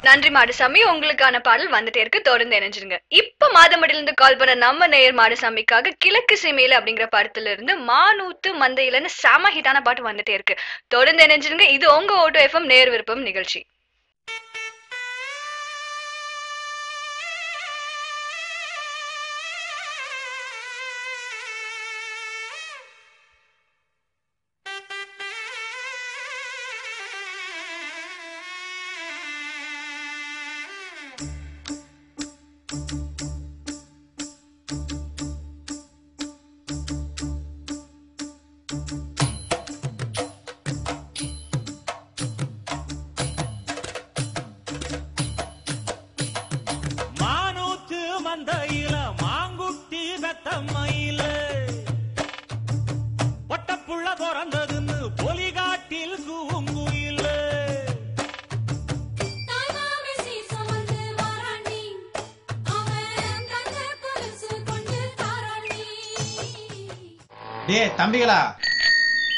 நன்றி மாடசாமி, உங்களுக்கான பாடல் வந்துட்டே இருக்கு, தொடர்ந்து இணைஞ்சிருங்க. இப்ப மாதமடியில இருந்து கால் பண்ண நம்ம நேயர் மாடசாமிக்காக கிழக்கு சீமையில அப்படிங்கிற படத்துல இருந்து மானூத்து மந்தையிலன்னு செம ஹிட்டான பாட்டு வந்துட்டே இருக்கு. தொடர்ந்து இணைஞ்சிருங்க. இது உங்க ஓட்டோ எஃப்எம் நேர் விருப்பம் நிகழ்ச்சி. டேய் தம்பிகளா,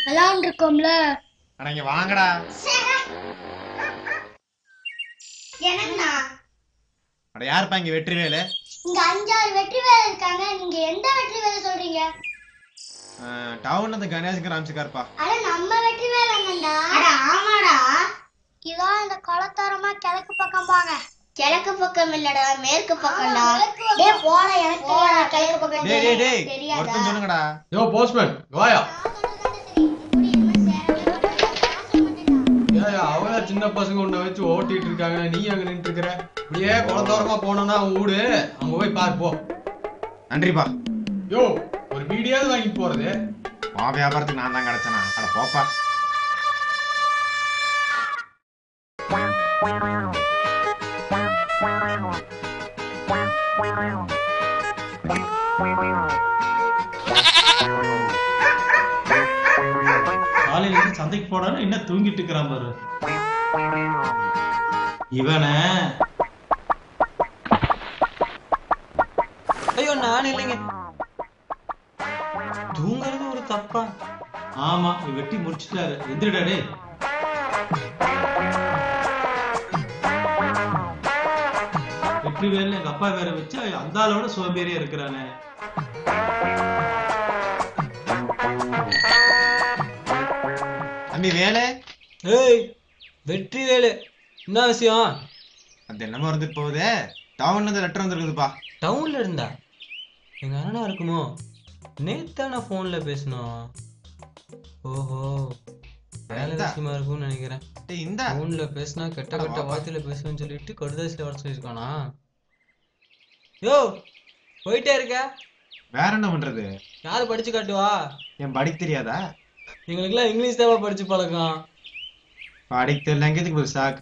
விளையாண்டு இருக்கோம்ல, அடங்க வாங்கடா. என்னங்கண்ணா? அட யாருப்பா இங்க வெற்றிவேலு? இங்க 5-6 வெற்றிவேலு இருக்காங்க. நீங்க எந்த வெற்றிவேலு சொல்றீங்க? டவுன்ல இந்த கணேசன் ராம்சிக்கார்ப்பா. அட நம்ம வெற்றிவேலு அண்ணன்டா. அட ஆமாடா. இதான் இந்த கொளத்தோரமா கிழக்கு பக்கம் பாங்க. கிழக்கு பக்கம் இல்லடா, மேற்கு பக்கம்டா. டேய் போடா, எனக்கு போடா கிழக்கு பக்கம். டேய் டேய் டேய் ஒருத்தன் சொல்லுங்கடா. யோ போஸ்ட்மேன் வாயா. ஏயா அவள சின்ன பசங்க உன்னை வச்சு ஓட்டிட்டு இருக்காங்க, நீ அங்க நின்று இருக்கற. இப்படியே குளத்தோரமா போனோம்னா ஊடு, அங்க போய் பாரு போ. நன்றிப்பா. யோ ஒரு வீடியோது வாங்கி போறது. வா வியாபாரத்துக்கு நான் தான் கிடைச்சனா. அட போப்பா. காலையில சந்தைக்கு போடான்னு என்ன தூங்கிட்டு இருக்கிறான் பாரு இவன. ஐயோ நான் இல்லைங்க, தூங்குறது ஒரு தப்பா? ஆமா வெட்டி முடிச்சுட்டாரு. எந்திரடா டேய். வெற்றி வேலை எங்க அப்பா வேற வச்சு அந்த ஆளோட சோம்பேறியா இருக்கிறானே. தம்பி வேலை. ஏய் வெற்றி வேலு, என்ன விஷயம்? அது என்னமோ வந்துட்டு போகுது. டவுன்ல இருந்து லெட்டர் வந்துருக்குதுப்பா. டவுன்ல இருந்தா எங்க அண்ணனா இருக்குமோ? நேத்தான போன்ல பேசணும். ஓஹோ வேலை விஷயமா இருக்கும்னு நினைக்கிறேன். இந்த போன்ல பேசினா கெட்ட கெட்ட வார்த்தையில பேசுவேன்னு சொல்லிட்டு கடுதாசில வர சொல்லியிருக்கானா? யோ போயிட்டே இருக்க, வேற என்ன பண்றது? யாரு படிச்சு காட்டுவா? என் படிக்க தெரியாதா? எங்களுக்குலாம் இங்கிலீஷ் தான் படிச்சு பழக்கம். படிக்க தெரியலங்கிறதுக்கு ஒரு சாக்.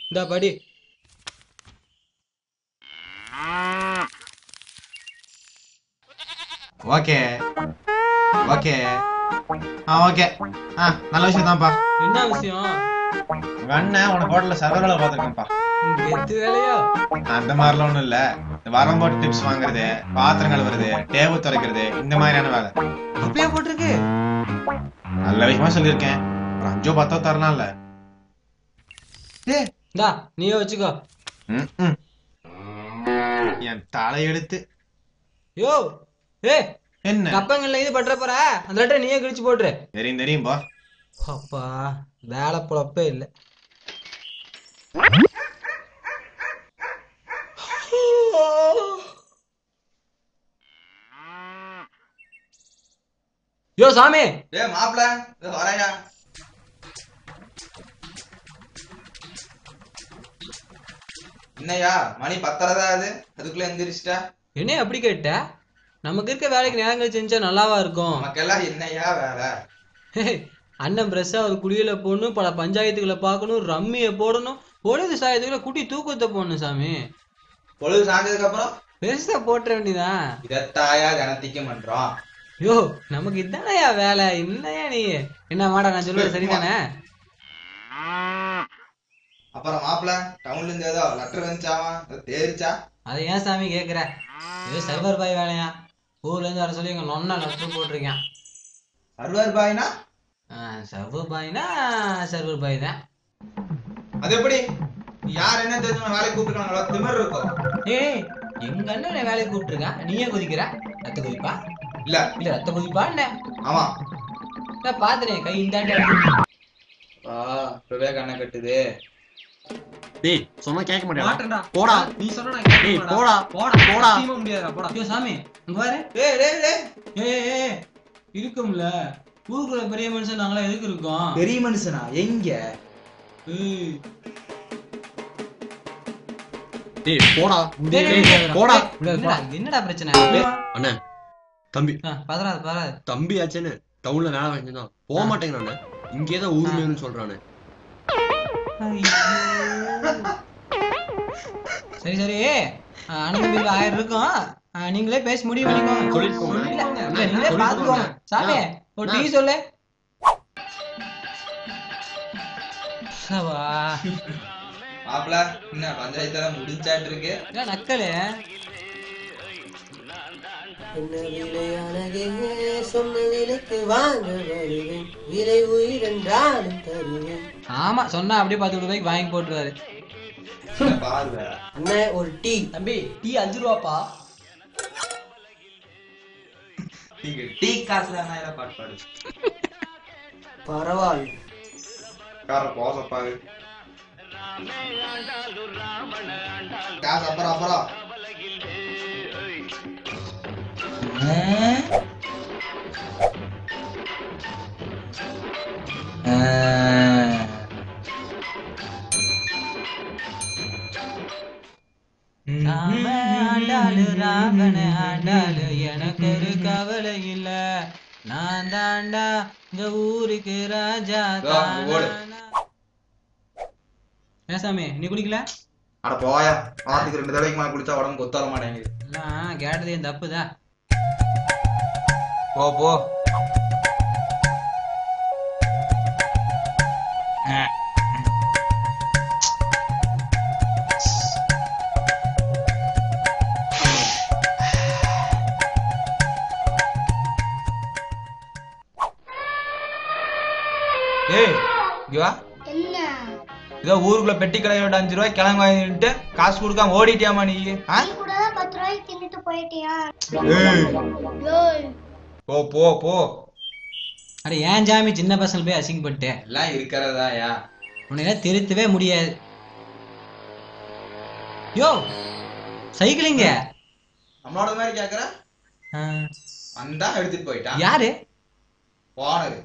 இந்த படி. Okay okay okay. நல்ல விஷயம் தான்ப்பா. என்ன விஷயம்? உங்க அண்ணன் உனக்கு ஹோட்டல்ல சர்வர் வேலை பார்த்துருக்கான்ப்பா. எது வேலையோ? அந்த மாதிரிலாம் ஒண்ணும் இல்ல. வரம்போட்டு டிப்ஸ் வாங்குறது, பாத்திரம் கழுவுறது, டேபிள் துடைக்கிறது, இந்த மாதிரியான வேலை. அப்படியே போட்டிருக்கு. நல்ல விஷயமா சொல்லியிருக்கேன். ஒரு 5-10 தரலாம்ல. இந்தா நீயே வச்சுக்கோ. என் தலையெடுத்து. யோ ஏ என்ன கப்பங்கள்ல இது பற்ற போற, அந்த லெட்டர் நீயே கிழிச்சு போட்டுரு. தெரியும் தெரியும் பா. அப்பா வேலை பொழப்பே இல்லை. யோ சாமி. டேய் மாப்ள வரையா. என்னையா மணி 10:30 ஆகுது, அதுக்குள்ள எந்திரிச்சிட்டா? என்ன அப்படி கேட்ட? நமக்கு இருக்க வேலைக்கு நேரம் கழிச்சு செஞ்சா நல்லாவா இருக்கும்? நமக்கெல்லாம் என்னையா வேலை? அண்ணன் பிரஸ்ஸா ஒரு குடியில போடணும், பல பஞ்சாயத்துக்களை பார்க்கணும், ரம்மிய போடணும், பொழுது சாயத்துக்குள்ள குட்டி தூக்கத்தை போடணும் சாமி. பொழுது சாய்ந்ததுக்கு அப்புறம் பெருசா போட்ட வேண்டியதான். இதத்தாயா கணத்திக்க பண்றோம். யோ நமக்கு இதானயா வேலை, என்னையா நீ? என்ன மாடா நான் சொல்றது சரிதானே? அப்புறம் மாப்பிள்ள டவுன்ல இருந்து ஏதோ லெட்டர் வந்துச்சாமா, தேரிச்சா? அதை ஏன் சாமி கேக்குற? ஏதோ சர்வர் பாய் வேலையா, ஊர்ல இருந்து வர சொல்லி எங்க நொன்னா லெட்டர் போட்டிருக்கேன். சர்வர் பாய்னா? சர்வர் பாய்னா சர்வர் பாய் தான். அது எப்படி? யார் என்ன தெரிஞ்சவங்க வேலைக்கு கூப்பிட்டுருக்காங்களோ திமிர் இருக்கும். ஏய் எங்க அண்ணனை வேலைக்கு கூப்பிட்டுருக்கா, நீயே குதிக்கிற? ரத்த குதிப்பா இல்ல இல்ல ரத்த குதிப்பா என்ன? ஆமா நான் பாத்துறேன் கை இந்தாண்ட. இப்பவே கண்ணை கட்டுது. டேய் சொன்னா கேட்க மாட்டேடா. மாட்டேன்டா. போடா. நீ சொன்னா நான் டேய் கேட்க போடா. போடா போடா. சத்தியமா முடியாதுடா போடா. ஐயோ சாமி அங்க பாரு. டேய் டேய் டேய் ஏய் இருக்கும்ல, ஊருக்குள்ள பெரிய மனுஷன் நாங்களா எதுக்கு இருக்கோம்? பெரிய மனுஷனா எங்க? ஏய் டேய் போடா. டேய், டேய் டேய், போடா. என்னடா பிரச்சனை? அண்ணே தம்பி பதறாது. தம்பி ஆச்சேன்னு டவுன்ல வேலை வாங்கிதான் போக மாட்டேங்கிறானே. இங்கேதான் ஊருமேனு சொல்றானே. சரி அண்ணன் பில் 1000 இருக்கும், நீங்களே பேசி முடிவு பண்ணிக்கோங்க. சொல்லிட்டு போங்க. இல்ல நீங்களே பாத்துக்கோங்க. சாமி ஒரு டீ சொல்லு. மாப்பிள என்ன பஞ்சாயத்தெல்லாம் முடிஞ்சாட்டு இருக்கு. நக்கலு என்ன விலையானதே சொன்ன விலைக்கு வாங்க வருவேன், விலை உயிரென்றாலும் தருவேன். ஆமா சொன்னா அப்படியே 10 ரூபாய்க்கு வாங்கி போட்டுருவாரு. பாருவேற அண்ணன் ஒரு டீ. தம்பி டீ 5 ரூபாப்பா. நீங்க டீ காசுல என்ன பாட்டு பாடு. பரவாயில்ல கார போசப்பாரு காசு அப்புறம் ஆண்டாளு ராவண ஆண்டாளு எனக்கு ஒரு கவலை இல்ல, நான் தாண்டா இந்த ஊருக்கு ராஜா. என்ன சாமி நீ குடிக்கல? அட போயா, வாரத்துக்கு 2 தடவைக்கு மேல குளிச்சா உடம்பு கொத்தால மாட்டேங்குது. நான் கேட்டதே தப்புதா. போ ஏய் இங்க வா. என்ன இதோ ஊருக்குள்ள பெட்டி கடையோட 5 ரூபாய் கிழங்கு வாங்கிட்டு காசு கொடுக்காம ஓடிட்டியாமா நீ? நீ கூட தான் 10 ரூபாய்க்கு தின்னுட்டு போயிட்டியா? ஏய் போ போ போ. அட ஏன் ஜாமி சின்ன பசங்க போய் அசிங்கப்பட்டு எல்லாம் இருக்கிறதாயா? உன்னை திருத்தவே முடியாது. யோ சைக்கிளிங்க நம்மளோட மாதிரி கேக்குற? வந்தா எடுத்துட்டு போயிட்டான். யாரு? போனது